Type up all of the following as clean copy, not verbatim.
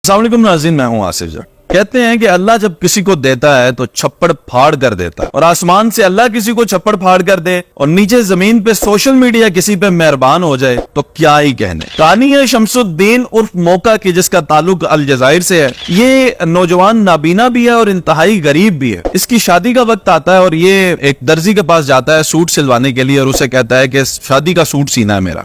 अस्सलाम वालेकुम नाज़रीन, मैं हूं आसिफ जट। कहते हैं कि अल्लाह जब किसी को देता है तो छप्पड़ फाड़ कर देता है, और आसमान से अल्लाह किसी को छप्पड़ फाड़ कर दे और नीचे जमीन पे सोशल मीडिया किसी पे मेहरबान हो जाए तो क्या ही कहने। कहानी है शमसुद्दीन उर्फ मौका की, जिसका ताल्लुक अलजजायर से है। ये नौजवान नाबीना भी है और इंतहाई गरीब भी है। इसकी शादी का वक्त आता है और ये एक दर्जी के पास जाता है सूट सिलवाने के लिए, और उसे कहता है कि शादी का सूट सीना है मेरा।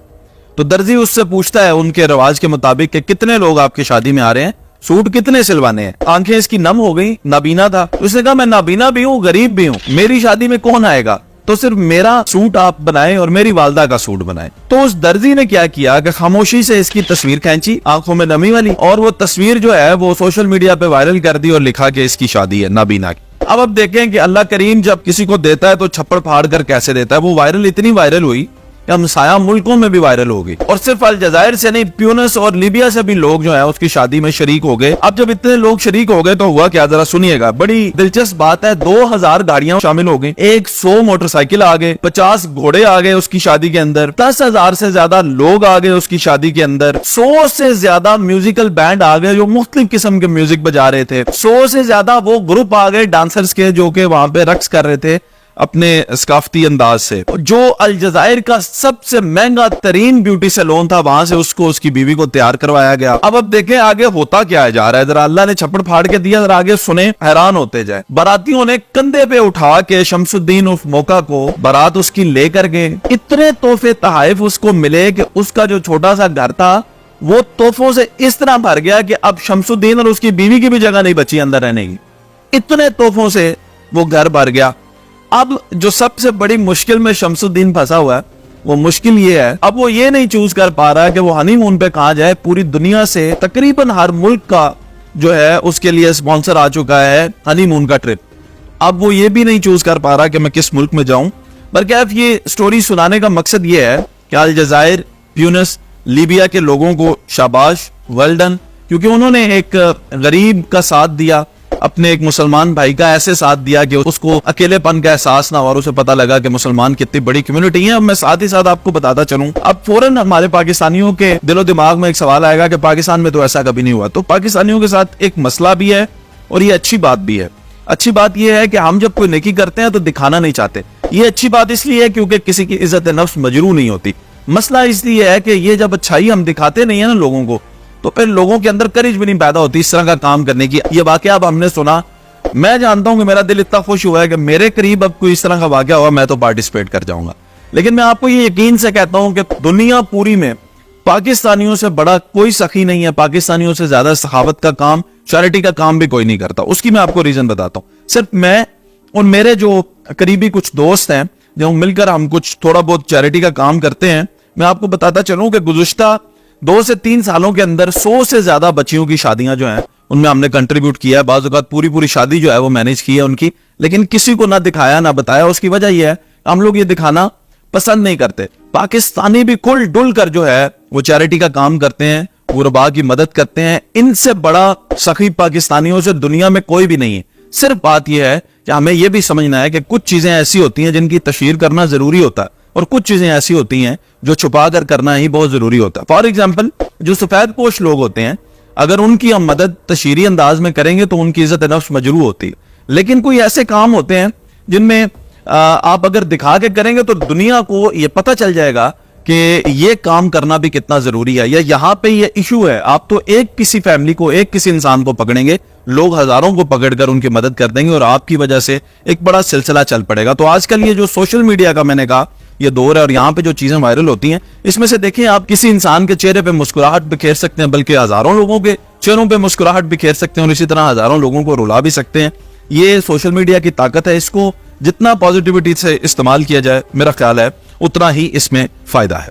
तो दर्जी उससे पूछता है उनके रिवाज के मुताबिक कि कितने लोग आपकी शादी में आ रहे हैं, सूट कितने सिलवाने हैं। आंखें इसकी नम हो गई, नाबीना था। उसने कहा मैं नाबीना भी हूँ, गरीब भी हूँ, मेरी शादी में कौन आएगा, तो सिर्फ मेरा सूट आप बनाएं और मेरी वालदा का सूट बनाएं। तो उस दर्जी ने क्या किया कि खामोशी से इसकी तस्वीर खींची, आंखों में नमी वाली, और वो तस्वीर जो है वो सोशल मीडिया पे वायरल कर दी और लिखा कि इसकी शादी है नाबीना की। अब देखें कि अल्लाह करीम जब किसी को देता है तो छप्पड़ फाड़ कर कैसे देता है। वो वायरल इतनी वायरल हुई, हमसाया मुल्कों में भी वायरल हो गई, और सिर्फ अलजजायर से नहीं, ट्यूनिस और लीबिया से भी लोग जो है उसकी शादी में शरीक हो गए। अब जब इतने लोग शरीक हो गए तो हुआ क्या, जरा सुनिएगा। बड़ी दिलचस्प बात है, 2000 गाड़ियां शामिल हो गई, 100 मोटरसाइकिल आ गए, 50 घोड़े आ गए उसकी शादी के अंदर, 10,000 से ज्यादा लोग आ गए उसकी शादी के अंदर, 100 से ज्यादा म्यूजिकल बैंड आ गए जो मुख्तलिफ किस्म के म्यूजिक बजा रहे थे, 100 से ज्यादा वो ग्रुप आ गए डांसर्स के जो कि वहां पे रक्स कर रहे थे अपने सकाफती अंदाज से। जो अलजजायर का सबसे महंगा तरीन ब्यूटी सैलून था, वहां से उसको उसकी बीवी को तैयार करवाया गया। अब देखें आगे होता क्या है जा रहा है, जरा अल्लाह ने छप्पड़ फाड़ के दिया, जरा आगे सुने, हैरान होते जाए। बारातियों ने कंधे पे उठा के शमसुद्दीन उर्फ मौका को बारात उसकी लेकर गए। इतने तोहफे तहाइफ उसको मिले कि उसका जो छोटा सा घर था वो तोहफों से इस तरह भर गया कि अब शमसुद्दीन और उसकी बीवी की भी जगह नहीं बची अंदर रहने की। इतने तोहफों से वो घर भर गया। अब जो सबसे बड़ी मुश्किल में शमसुद्दीन फंसा हुआ है, वो मुश्किल ये है, अब वो ये नहीं चूज कर पा रहा है कि वो हनीमून पे कहाँ जाए। पूरी दुनिया से तकरीबन हर मुल्क का जो है उसके लिए स्पॉन्सर आ चुका है हनीमून का ट्रिप। अब वो ये भी नहीं चूज कर पा रहा कि मैं किस मुल्क में जाऊं। बल्कि अब ये स्टोरी सुनाने का मकसद ये है कि अलजजायर, ट्यूनिस, लीबिया के लोगों को शाबाश, वेल डन, क्योंकि उन्होंने एक गरीब का साथ दिया, अपने एक मुसलमान भाई का ऐसे साथ दिया कि उसको अकेलेपन का एहसास ना, और उसे पता लगा कि मुसलमान कितनी बड़ी कम्युनिटी है। अब मैं साथ ही साथ आपको बताता चलूं, अब फौरन हमारे पाकिस्तानियों के दिलो दिमाग में एक सवाल आएगा कि पाकिस्तान में तो ऐसा कभी नहीं हुआ। तो पाकिस्तानियों के साथ एक मसला भी है और ये अच्छी बात भी है। अच्छी बात यह है कि हम जब कोई नेकी करते हैं तो दिखाना नहीं चाहते। ये अच्छी बात इसलिए है क्योंकि किसी की इज्जत नफ्स मजरू नहीं होती। मसला इसलिए है कि ये जब अच्छाई हम दिखाते नहीं है ना लोगों को, तो फिर लोगों के अंदर करेज भी नहीं पैदा होती इस तरह का काम करने की। ये वाकया अब हमने सुना, मैं जानता हूं कि मेरा दिल इतना खुश हुआ है कि मेरे करीब अब कोई इस तरह का वाकया हुआ मैं तो पार्टिसिपेट कर जाऊंगा। लेकिन मैं आपको ये यकीन से कहता हूं कि दुनिया पूरी में पाकिस्तानियों से बड़ा कोई सखी नहीं है, पाकिस्तानियों से ज्यादा सखावत का काम, चैरिटी का काम भी कोई नहीं करता। उसकी मैं आपको रीजन बताता हूँ। सिर्फ मैं और मेरे जो करीबी कुछ दोस्त हैं, जो मिलकर हम कुछ थोड़ा बहुत चैरिटी का काम करते हैं, मैं आपको बताता चलूं कि गुज़िश्ता 2 से 3 सालों के अंदर 100 से ज्यादा बच्चियों की शादियां जो हैं उनमें हमने कंट्रीब्यूट किया है। बाज़ औक़ात पूरी शादी जो है वो मैनेज की है उनकी, लेकिन किसी को ना दिखाया ना बताया। उसकी वजह यह है हम लोग ये दिखाना पसंद नहीं करते। पाकिस्तानी भी खुल डुल कर जो है वो चैरिटी का काम करते हैं, गुरबा की मदद करते हैं। इनसे बड़ा सखी पाकिस्तानियों से दुनिया में कोई भी नहीं है। सिर्फ बात यह है कि हमें यह भी समझना है कि कुछ चीजें ऐसी होती हैं जिनकी तशहीर करना जरूरी होता है, और कुछ चीजें ऐसी होती हैं जो छुपा कर करना ही बहुत जरूरी होता है। फॉर एग्जाम्पल, जो सफेद पोश लोग होते हैं, अगर उनकी हम मदद तशहीरी अंदाज में करेंगे तो उनकी इज्जत नफ्स मजरू होती है। लेकिन कोई ऐसे काम होते हैं जिनमें आप अगर दिखा के करेंगे तो दुनिया को ये पता चल जाएगा कि ये काम करना भी कितना जरूरी है, या यहाँ पे ये इशू है। आप तो एक किसी फैमिली को, एक किसी इंसान को पकड़ेंगे, लोग हजारों को पकड़कर उनकी मदद कर देंगे और आपकी वजह से एक बड़ा सिलसिला चल पड़ेगा। तो आजकल ये जो सोशल मीडिया का मैंने कहा ये दौर है, और यहाँ पे जो चीजें वायरल होती हैं, इसमें से देखिए आप किसी इंसान के चेहरे पे मुस्कुराहट बिखेर सकते हैं, बल्कि हजारों लोगों के चेहरों पे मुस्कुराहट बिखेर सकते हैं, और इसी तरह हजारों लोगों को रुला भी सकते हैं। ये सोशल मीडिया की ताकत है। इसको जितना पॉजिटिविटी से इस्तेमाल किया जाए, मेरा ख्याल है उतना ही इसमें फायदा है।